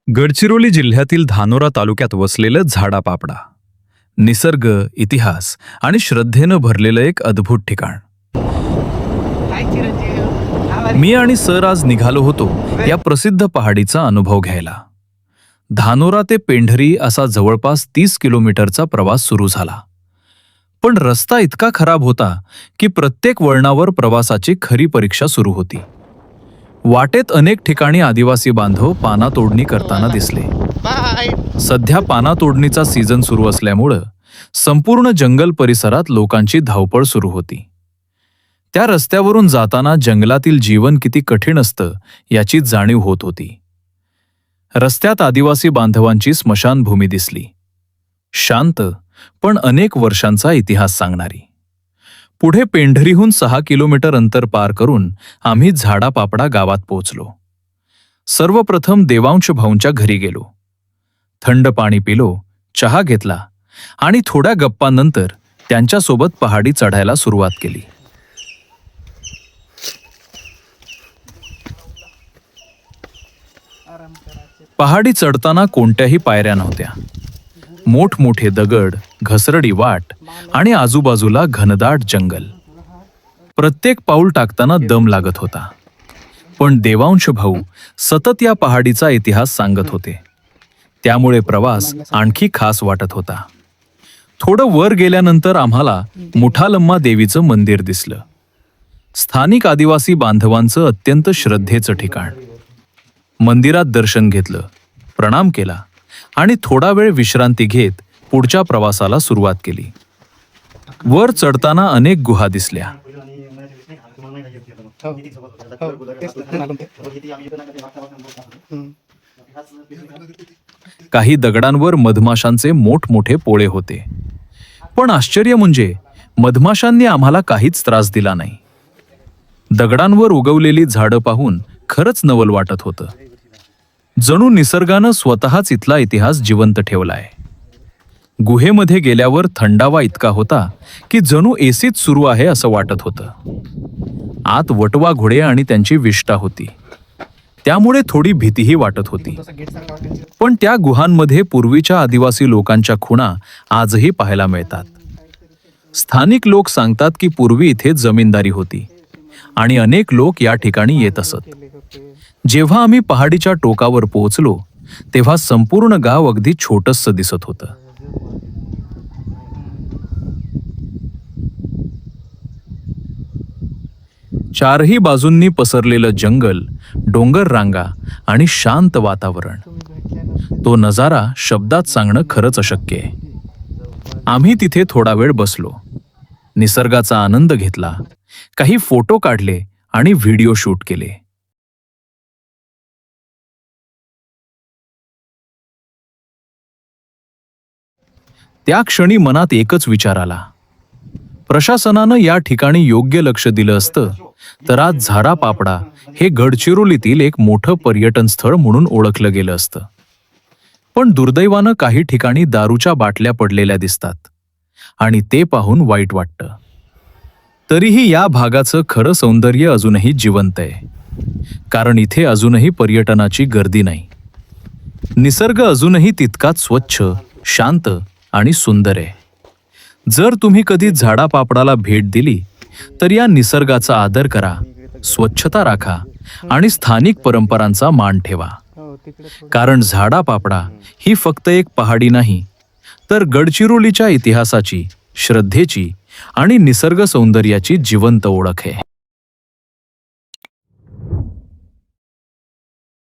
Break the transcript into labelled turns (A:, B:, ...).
A: गडचिरोली जिल्ह्यातील धानोरा तालुक्यात वसलेलं झाडापापडा निसर्ग, इतिहास आणि श्रद्धेनं भरलेलं एक अद्भुत ठिकाण. मी आणि सर आज निघालो होतो या प्रसिद्ध पहाडीचा अनुभव घ्यायला. धानोरा ते पेंढरी असा जवळपास 30 किलोमीटरचा प्रवास सुरू झाला. पण रस्ता इतका खराब होता की प्रत्येक वळणावर प्रवासाची खरी परीक्षा सुरू होती. वाटेत अनेक ठिकाणी आदिवासी बांधव पाना तोडणी करताना दिसले. सध्या पाना तोडणीचा सीझन सुरू असल्यामुळं संपूर्ण जंगल परिसरात लोकांची धावपळ सुरू होती. त्या रस्त्यावरून जाताना जंगलातील जीवन किती कठीण असतं याची जाणीव होत होती. रस्त्यात आदिवासी बांधवांची स्मशानभूमी दिसली, शांत पण अनेक वर्षांचा इतिहास सांगणारी. पुढे पेंढरीहून 6 किलोमीटर अंतर पार करून आम्ही झाडापापडा गावात पोहोचलो. सर्वप्रथम देवांश भाऊंच्या घरी गेलो. थंड पाणी पिलो, चहा घेतला आणि थोड्या गप्पांनंतर त्यांच्यासोबत पहाडी चढायला सुरुवात केली. पहाडी चढताना कोणत्याही पायऱ्या नव्हत्या. मोठमोठे दगड, घसरडी वाट आणि आजूबाजूला घनदाट जंगल. प्रत्येक पाऊल टाकताना दम लागत होता. पण देवांश भाऊ सतत या पहाडीचा इतिहास सांगत होते, त्यामुळे प्रवास आणखी खास वाटत होता. थोडं वर गेल्यानंतर आम्हाला मुठालम्मा देवीचं मंदिर दिसलं. स्थानिक आदिवासी बांधवांचं अत्यंत श्रद्धेचं ठिकाण. मंदिरात दर्शन घेतलं, प्रणाम केला आणि थोडा वेळ विश्रांती घेत पुढच्या प्रवासाला सुरुवात केली. वर चढताना अनेक गुहा दिसल्या. काही दगडांवर मधमाशांचे मोठमोठे पोळे होते. पण आश्चर्य म्हणजे मधमाशांनी आम्हाला काहीच त्रास दिला नाही. दगडांवर उगवलेली झाडं पाहून खरंच नवल वाटत होतं. जणू निसर्गानं स्वतःच इथला इतिहास जिवंत ठेवलाय. गुहेमध्ये गेल्यावर थंडावा इतका होता की जणू एसीच सुरू आहे असं वाटत होतं. आत वटवा घोडे आणि त्यांची विष्ठा होती, त्यामुळे थोडी भीतीही वाटत होती. पण त्या गुहांमध्ये पूर्वीच्या आदिवासी लोकांच्या खुणा आजही पाहायला मिळतात. स्थानिक लोक सांगतात की पूर्वी इथे जमीनदारी होती आणि अनेक लोक या ठिकाणी येत असत. जेव्हा आम्ही पहाडीच्या टोकावर पोहोचलो तेव्हा संपूर्ण गाव अगदी छोटंसं दिसत होतं. चारही बाजूंनी पसरलेलं जंगल, डोंगर रांगा आणि शांत वातावरण. तो नजारा शब्दात सांगणं खरंच अशक्य आहे. आम्ही तिथे थोडा वेळ बसलो, निसर्गाचा आनंद घेतला, काही फोटो काढले आणि व्हिडिओ शूट केले. त्या क्षणी मनात एकच विचार आला, प्रशासनानं या ठिकाणी योग्य लक्ष दिलं असतं तर आज झाडापापडा हे गडचिरोलीतील एक मोठं पर्यटन स्थळ म्हणून ओळखलं गेलं असतं. पण दुर्दैवानं काही ठिकाणी दारूच्या बाटल्या पडलेल्या दिसतात आणि ते पाहून वाईट वाटतं. तरीही या भागाचं खरं सौंदर्य अजूनही जिवंत आहे, कारण इथे अजूनही पर्यटनाची गर्दी नाही. निसर्ग अजूनही तितकाच स्वच्छ, शांत आणि सुंदर आहे. जर तुम्ही कधी झाडापापडाला भेट दिली तर या निसर्गाचा आदर करा, स्वच्छता राखा आणि स्थानिक परंपरांचा मान ठेवा. कारण झाडापापडा ही फक्त एक पहाडी नाही, तर गडचिरोलीच्या इतिहासाची, श्रद्धेची आणि निसर्ग सौंदर्याची जिवंत ओळख आहे.